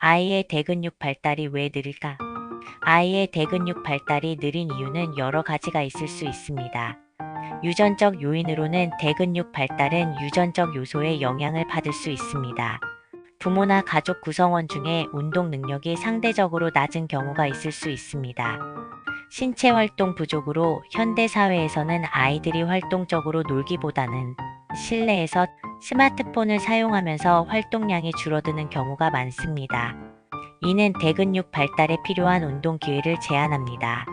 아이의 대근육 발달이 왜 느릴까? 아이의 대근육 발달이 느린 이유는 여러 가지가 있을 수 있습니다. 유전적 요인으로는 대근육 발달은 유전적 요소의 영향을 받을 수 있습니다. 부모나 가족 구성원 중에 운동 능력이 상대적으로 낮은 경우가 있을 수 있습니다. 신체 활동 부족으로 현대 사회에서는 아이들이 활동적으로 놀기보다는 실내에서 스마트폰을 사용하면서 활동량이 줄어드는 경우가 많습니다. 이는 대근육 발달에 필요한 운동 기회를 제한합니다.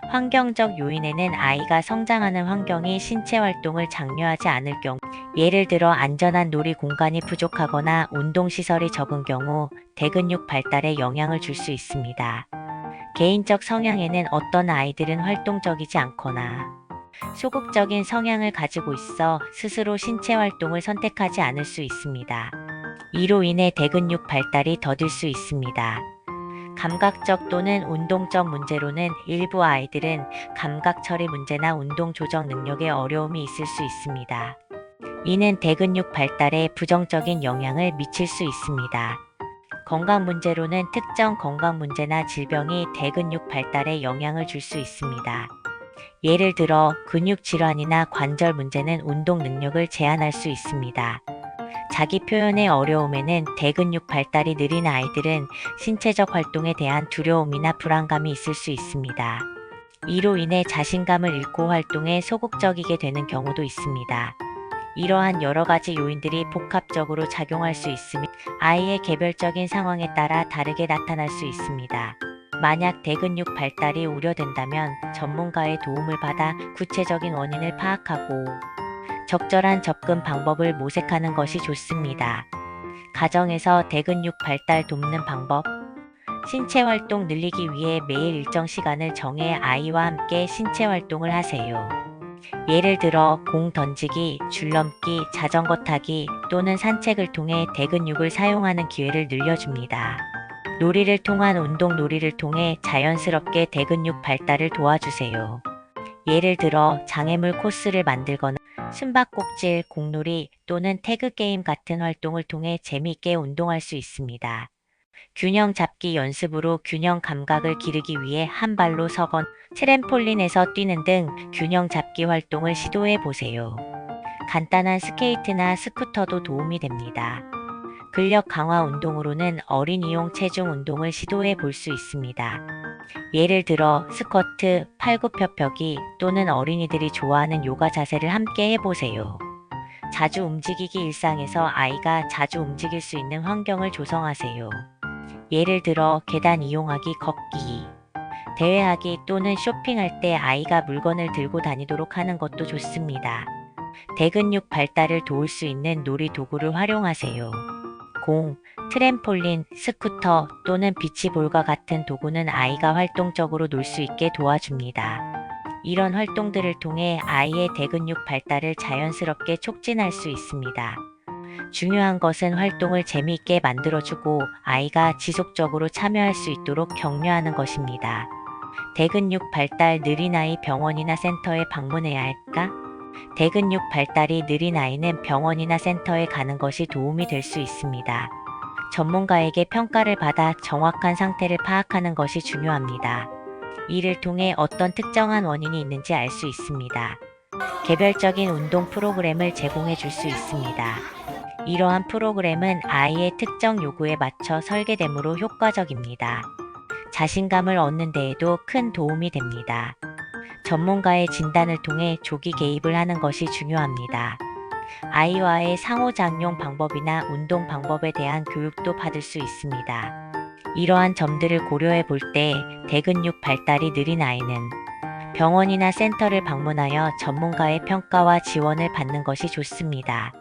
환경적 요인에는 아이가 성장하는 환경이 신체 활동을 장려하지 않을 경우, 예를 들어 안전한 놀이 공간이 부족하거나 운동시설이 적은 경우 대근육 발달에 영향을 줄 수 있습니다. 개인적 성향에는 어떤 아이들은 활동적이지 않거나 소극적인 성향을 가지고 있어 스스로 신체 활동을 선택하지 않을 수 있습니다. 이로 인해 대근육 발달이 더딜 수 있습니다. 감각적 또는 운동적 문제로는 일부 아이들은 감각 처리 문제나 운동 조정 능력에 어려움이 있을 수 있습니다. 이는 대근육 발달에 부정적인 영향을 미칠 수 있습니다. 건강 문제로는 특정 건강 문제나 질병이 대근육 발달에 영향을 줄 수 있습니다. 예를 들어 근육 질환이나 관절 문제는 운동 능력을 제한할 수 있습니다. 자기 표현의 어려움에는 대근육 발달이 느린 아이들은 신체적 활동에 대한 두려움이나 불안감이 있을 수 있습니다. 이로 인해 자신감을 잃고 활동에 소극적이게 되는 경우도 있습니다. 이러한 여러 가지 요인들이 복합적으로 작용할 수 있으며 아이의 개별적인 상황에 따라 다르게 나타날 수 있습니다. 만약 대근육 발달이 우려된다면 전문가의 도움을 받아 구체적인 원인을 파악하고 적절한 접근 방법을 모색하는 것이 좋습니다. 가정에서 대근육 발달 돕는 방법. 신체 활동 늘리기 위해 매일 일정 시간을 정해 아이와 함께 신체 활동을 하세요. 예를 들어 공 던지기, 줄넘기, 자전거 타기 또는 산책을 통해 대근육을 사용하는 기회를 늘려줍니다. 놀이를 통한 운동 놀이를 통해 자연스럽게 대근육 발달을 도와주세요. 예를 들어 장애물 코스를 만들거나 숨바꼭질, 공놀이 또는 태그게임 같은 활동을 통해 재미있게 운동할 수 있습니다. 균형 잡기 연습으로 균형 감각을 기르기 위해 한 발로 서건 트램폴린에서 뛰는 등 균형 잡기 활동을 시도해 보세요. 간단한 스케이트나 스쿠터도 도움이 됩니다. 근력 강화 운동으로는 어린이용 체중 운동을 시도해 볼 수 있습니다. 예를 들어 스쿼트, 팔굽혀펴기 또는 어린이들이 좋아하는 요가 자세를 함께 해보세요. 자주 움직이기 일상에서 아이가 자주 움직일 수 있는 환경을 조성하세요. 예를 들어 계단 이용하기, 걷기, 대회하기 또는 쇼핑할 때 아이가 물건을 들고 다니도록 하는 것도 좋습니다. 대근육 발달을 도울 수 있는 놀이 도구를 활용하세요. 공, 트램폴린, 스쿠터 또는 비치볼과 같은 도구는 아이가 활동적으로 놀 수 있게 도와줍니다. 이런 활동들을 통해 아이의 대근육 발달을 자연스럽게 촉진할 수 있습니다. 중요한 것은 활동을 재미있게 만들어주고 아이가 지속적으로 참여할 수 있도록 격려하는 것입니다. 대근육 발달 느린 아이 병원이나 센터에 방문해야 할까? 대근육 발달이 느린 아이는 병원이나 센터에 가는 것이 도움이 될 수 있습니다. 전문가에게 평가를 받아 정확한 상태를 파악하는 것이 중요합니다. 이를 통해 어떤 특정한 원인이 있는지 알 수 있습니다. 개별적인 운동 프로그램을 제공해 줄 수 있습니다. 이러한 프로그램은 아이의 특정 요구에 맞춰 설계되므로 효과적입니다. 자신감을 얻는 데에도 큰 도움이 됩니다. 전문가의 진단을 통해 조기 개입을 하는 것이 중요합니다. 아이와의 상호작용 방법이나 운동 방법에 대한 교육도 받을 수 있습니다. 이러한 점들을 고려해 볼 때 대근육 발달이 느린 아이는 병원이나 센터를 방문하여 전문가의 평가와 지원을 받는 것이 좋습니다.